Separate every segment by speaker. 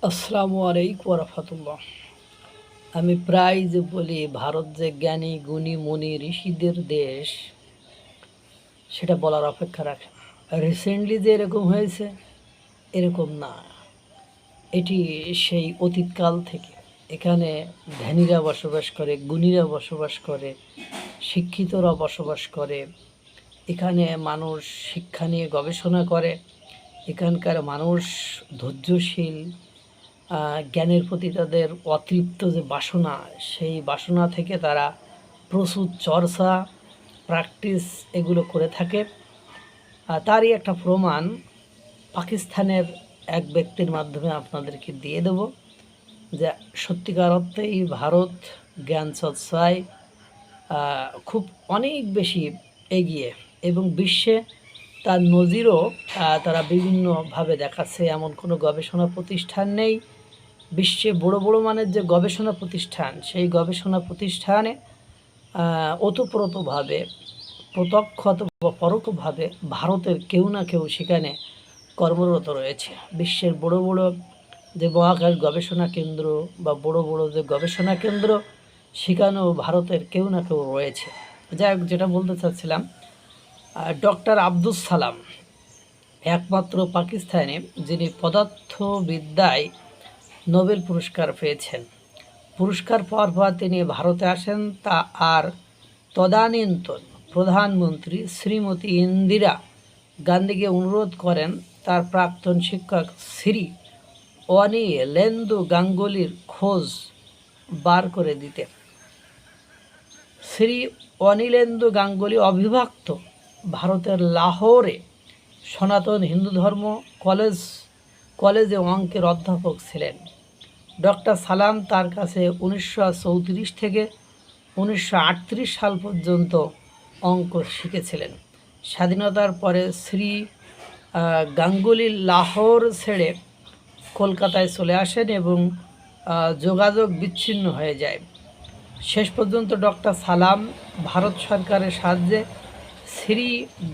Speaker 1: আসসালামু আলাইকুম ওয়া রাহমাতুল্লাহ। আমি প্রায় যে বলি ভারত যে জ্ঞানী গুণী মুনি ঋষিদের দেশ, সেটা বলার অপেক্ষা রাখে না। রিসেন্টলি যে এরকম হয়েছে এরকম না, এটি সেই অতীতকাল থেকে। এখানে ধ্যানীরা বসবাস করে, গুণীরা বসবাস করে, শিক্ষিতরা বসবাস করে। এখানে মানুষ শিক্ষা নিয়ে গবেষণা করে। এখানকার মানুষ ধৈর্যশীল, জ্ঞানের প্রতি তাদের অতৃপ্ত যে বাসনা, সেই বাসনা থেকে তারা প্রচুর চর্চা, প্র্যাকটিস এগুলো করে থাকে। তারই একটা প্রমাণ পাকিস্তানের এক ব্যক্তির মাধ্যমে আপনাদেরকে দিয়ে দেব, যে সত্যিকার অর্থেই ভারত জ্ঞান চর্চায় খুব অনেক বেশি এগিয়ে, এবং বিশ্বে তার নজিরও তারা বিভিন্নভাবে দেখাচ্ছে। এমন কোনো গবেষণা প্রতিষ্ঠান নেই বিশ্বে বড় বড় মানের যে গবেষণা প্রতিষ্ঠান, সেই গবেষণা প্রতিষ্ঠানে ওতপ্রোতভাবে, প্রত্যক্ষ অথবা পরোক্ষভাবে ভারতের কেউ না কেউ সেখানে কর্মরত রয়েছে। বিশ্বের বড় বড় যে মহাকাশ গবেষণা কেন্দ্র বা বড় বড় যে গবেষণা কেন্দ্র, সেখানেও ভারতের কেউ না কেউ রয়েছে। যাই হোক, যেটা বলতে চাচ্ছিলাম, ডক্টর আব্দুস সালাম একমাত্র পাকিস্তানে যিনি পদার্থবিদ্যায় নোবেল পুরস্কার পেয়েছেন। পুরস্কার পাওয়ার পর তিনি ভারতে আসেন, তা আর তদানীন্তন প্রধানমন্ত্রী শ্রীমতী ইন্দিরা গান্ধীকে অনুরোধ করেন তার প্রাক্তন শিক্ষক শ্রী অনিলেন্দু গাঙ্গুলির খোঁজ বার করে দিতে। শ্রী অনিলেন্দু গাঙ্গুলি অবিভক্ত ভারতের লাহোরে সনাতন হিন্দু ধর্ম কলেজে অঙ্কের অধ্যাপক ছিলেন। ডক্টর সালাম তার কাছে 1934 থেকে 1938 সাল পর্যন্ত অঙ্ক শিখেছিলেন। স্বাধীনতার পরে শ্রী গাঙ্গুলি লাহোর ছেড়ে কলকাতায় চলে আসেন এবং যোগাযোগ বিচ্ছিন্ন হয়ে যায়। শেষ পর্যন্ত ডক্টর সালাম ভারত সরকারের সাহায্যে শ্রী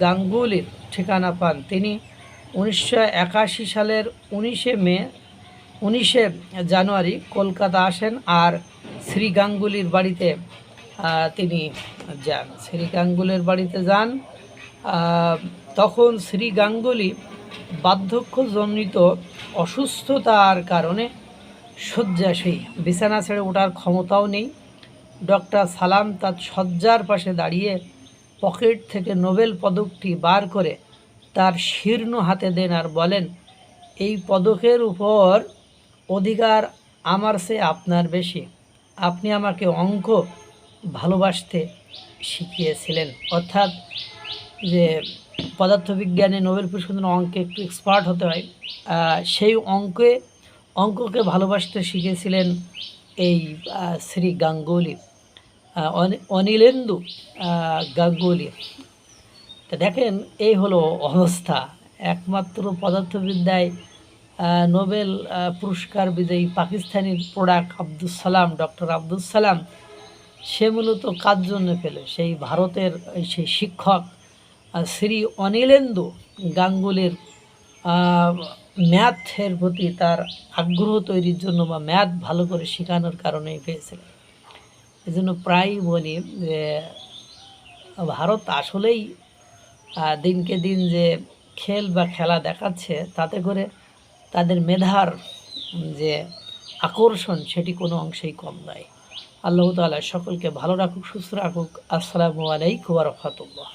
Speaker 1: গাঙ্গুলির ঠিকানা পান। তিনি 1981 সালের 19শে জানুয়ারি কলকাতা আসেন আর শ্রী গাঙ্গুলির বাড়িতে তিনি যান। শ্রী গাঙ্গুলির বাড়িতে যান। তখন শ্রী গাঙ্গুলি বার্ধক্যজনিত অসুস্থতার কারণে শয্যাশয়ী, বিছানা ছেড়ে ওঠার ক্ষমতাও নেই। ডক্টর সালাম তার শয্যার পাশে দাঁড়িয়ে পকেট থেকে নোবেল পদকটি বার করে তার শীর্ণ হাতে দেন আর বলেন, এই পদকের উপর অধিকার আমার চেয়ে আপনার বেশি। আপনি আমাকে অঙ্ক ভালোবাসতে শিখিয়েছিলেন। অর্থাৎ যে পদার্থবিজ্ঞানে নোবেল পুরস্কার জন্য অঙ্কে একটু এক্সপার্ট হতে হয়, সেই অঙ্ককে ভালোবাসতে শিখেছিলেন এই শ্রী গাঙ্গুলি, অনিলেন্দু গাঙ্গুলি। তা দেখেন, এই হলো অবস্থা। একমাত্র পদার্থবিদ্যায় নোবেল পুরস্কার বিজয়ী পাকিস্তানি প্রোডাক্ট আব্দুস সালাম, ডক্টর আব্দুস সালাম, সে মূলত কার জন্য পেল? সেই ভারতের সেই শিক্ষক শ্রী অনিলেন্দু গাঙ্গুলির ম্যাথের প্রতি তার আগ্রহ তৈরির জন্য বা ম্যাথ ভালো করে শেখানোর কারণেই পেয়েছিলেন। এই জন্য প্রায়ই বলি যে ভারত আসলেই দিনকে দিন যে খেলা দেখাচ্ছে, তাতে করে তাদের মেধার যে আকর্ষণ, সেটি কোনো অংশেই কম নয়। আল্লাহ তাআলা সকলকে ভালো রাখুক, সুস্থ রাখুক। আসসালামু আলাইকুম ওয়া রাহমাতুল্লাহ।